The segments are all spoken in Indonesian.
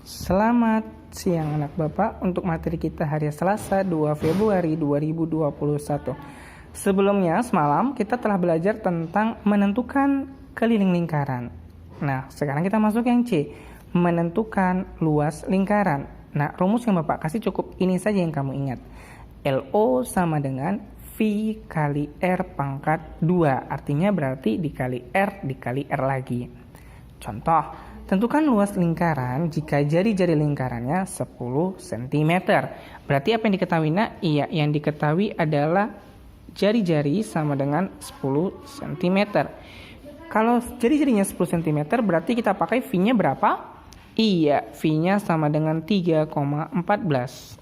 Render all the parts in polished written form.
Selamat siang anak Bapak untuk materi kita hari Selasa 2 Februari 2021. Sebelumnya semalam kita telah belajar tentang menentukan keliling lingkaran. Nah, sekarang kita masuk yang C, menentukan luas lingkaran. Nah, rumus yang Bapak kasih cukup ini saja yang kamu ingat. LO sama dengan V kali R pangkat 2. Artinya berarti dikali R lagi. Contoh, tentukan luas lingkaran jika jari-jari lingkarannya 10 cm. Berarti apa yang diketahui nak? Iya, yang diketahui adalah jari-jari sama dengan 10 cm. Kalau jari-jarinya 10 cm berarti kita pakai V-nya berapa? Iya, V-nya sama dengan 3,14.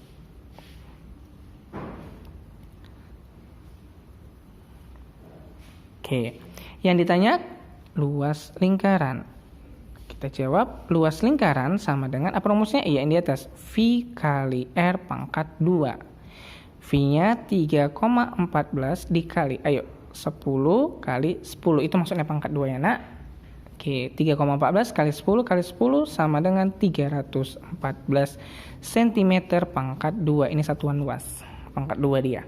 Oke, yang ditanya luas lingkaran. Kita jawab luas lingkaran sama dengan apa rumusnya? Iya, yang di atas V kali R pangkat 2. V-nya 3,14 dikali, 10 kali 10. Itu maksudnya pangkat 2 ya nak. Oke, 3,14 kali 10 kali 10 sama dengan 314 cm pangkat 2. Ini satuan luas, pangkat 2 dia.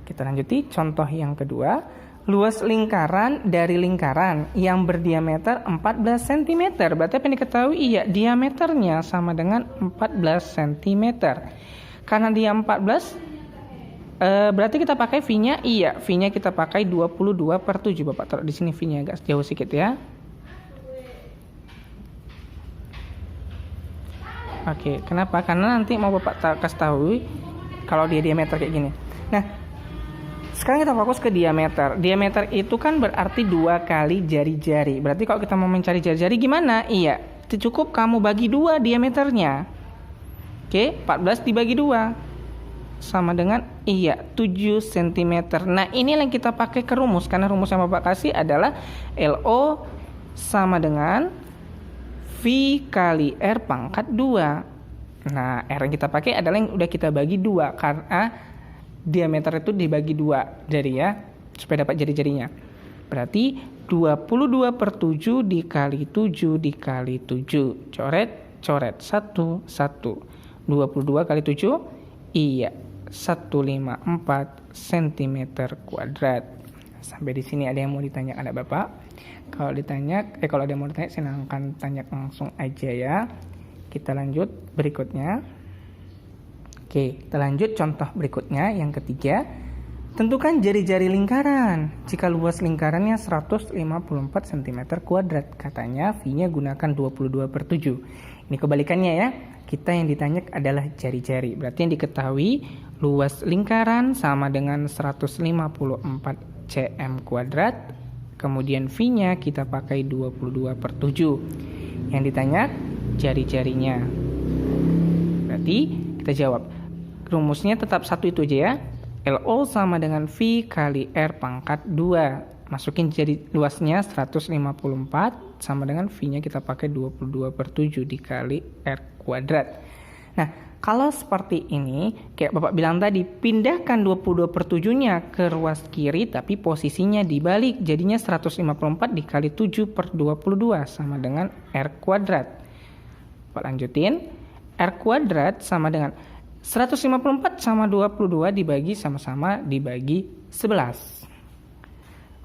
Kita lanjuti contoh yang kedua. Luas lingkaran dari lingkaran yang berdiameter 14 cm. Berarti apa yang diketahui? Iya, diameternya sama dengan 14 cm. Karena dia 14, berarti kita pakai V-nya. Iya, V-nya kita pakai 22/7. Bapak taruh di sini V-nya agak jauh sedikit ya. Oke, kenapa? Karena nanti mau Bapak kasih tahu kalau dia diameter kayak gini. Nah, sekarang kita fokus ke diameter. Diameter itu kan berarti 2 kali jari-jari. Berarti kalau kita mau mencari jari-jari gimana? Iya, cukup kamu bagi 2 diameternya. Oke, 14 dibagi 2 sama dengan 7 cm. Nah, ini yang kita pakai ke rumus. Karena rumus yang Bapak kasih adalah LO sama dengan V kali R pangkat 2. Nah, R yang kita pakai adalah yang udah kita bagi 2 karena diameter itu dibagi 2 jari ya, supaya dapat jari-jarinya. Berarti 22/7 dikali 7 dikali 7. Coret 1, 1. 22 kali 7, 154 cm kuadrat. Sampai di sini ada yang mau ditanya anak Bapak? Kalau ada yang mau ditanya silahkan tanya langsung aja ya. Kita lanjut berikutnya. Oke, kita lanjut contoh berikutnya yang ketiga. Tentukan jari-jari lingkaran jika luas lingkarannya 154 cm kuadrat. Katanya V-nya gunakan 22/7. Ini kebalikannya ya. Kita yang ditanya adalah jari-jari. Berarti yang diketahui luas lingkaran sama dengan 154 cm kuadrat. Kemudian V-nya kita pakai 22/7. Yang ditanya jari-jarinya. Berarti kita jawab. Rumusnya tetap satu itu aja ya. LO sama dengan V kali R pangkat 2. Masukin jadi luasnya 154 sama dengan V-nya kita pakai 22/7 dikali R kuadrat. Nah, kalau seperti ini, kayak Bapak bilang tadi, pindahkan 22/7-nya ke ruas kiri tapi posisinya dibalik. Jadinya 154 dikali 7/22 sama dengan R kuadrat. Bapak lanjutin. R kuadrat sama dengan 154 sama 22 dibagi sama-sama dibagi 11.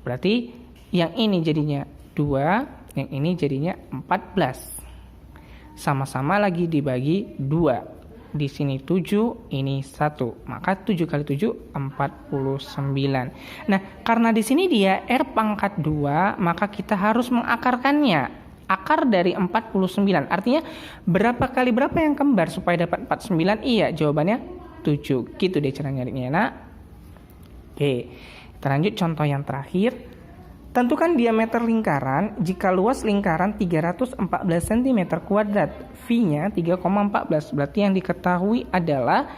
Berarti yang ini jadinya 2, yang ini jadinya 14. Sama-sama lagi dibagi 2. Di sini 7, ini 1. Maka 7 kali 7, 49. Nah, karena di sini dia R pangkat 2, maka kita harus mengakarkannya. Akar dari 49. Artinya berapa kali berapa yang kembar supaya dapat 49? Iya, jawabannya 7. Gitu deh cara nyarinya nak. Oke, kita lanjut contoh yang terakhir. Tentukan diameter lingkaran jika luas lingkaran 314 cm kuadrat. V-nya 3,14. Berarti yang diketahui adalah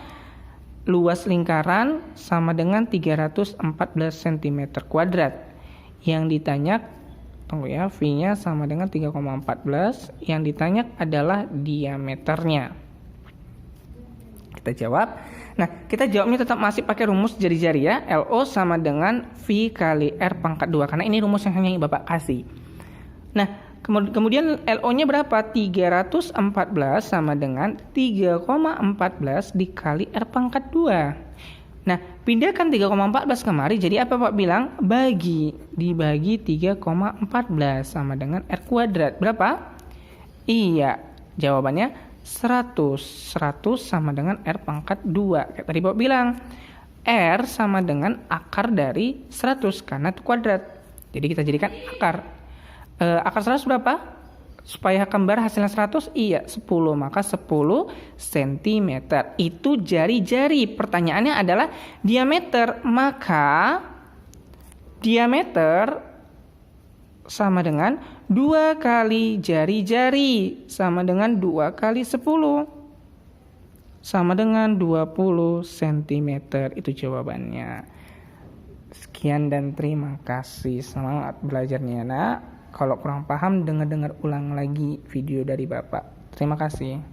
luas lingkaran sama dengan 314 cm kuadrat. Yang ditanya V-nya sama dengan 3,14. Yang ditanya adalah diameternya. Kita jawab. Nah, kita jawabnya tetap masih pakai rumus jari-jari ya. LO sama dengan V kali R pangkat 2. Karena ini rumus yang hanya Bapak kasih. Nah, Kemudian LO-nya berapa? 314 sama dengan 3,14 dikali R pangkat 2. Nah, pindahkan 3,14 kemari, jadi apa Pak bilang? Dibagi 3,14 sama dengan R kuadrat. Berapa? Iya, jawabannya 100. 100 sama dengan R pangkat 2. Kayak tadi Pak bilang, R sama dengan akar dari 100 karena itu kuadrat. Jadi kita jadikan akar. Akar 100 berapa? Supaya kembar hasilnya 100, iya 10, maka 10 cm. Itu jari-jari. Pertanyaannya adalah diameter, maka diameter sama dengan 2 kali jari-jari, sama dengan 2 kali 10, sama dengan 20 cm. Itu jawabannya. Sekian dan terima kasih. Semangat belajarnya, nak. Kalau kurang paham, dengar ulang lagi video dari Bapak. Terima kasih.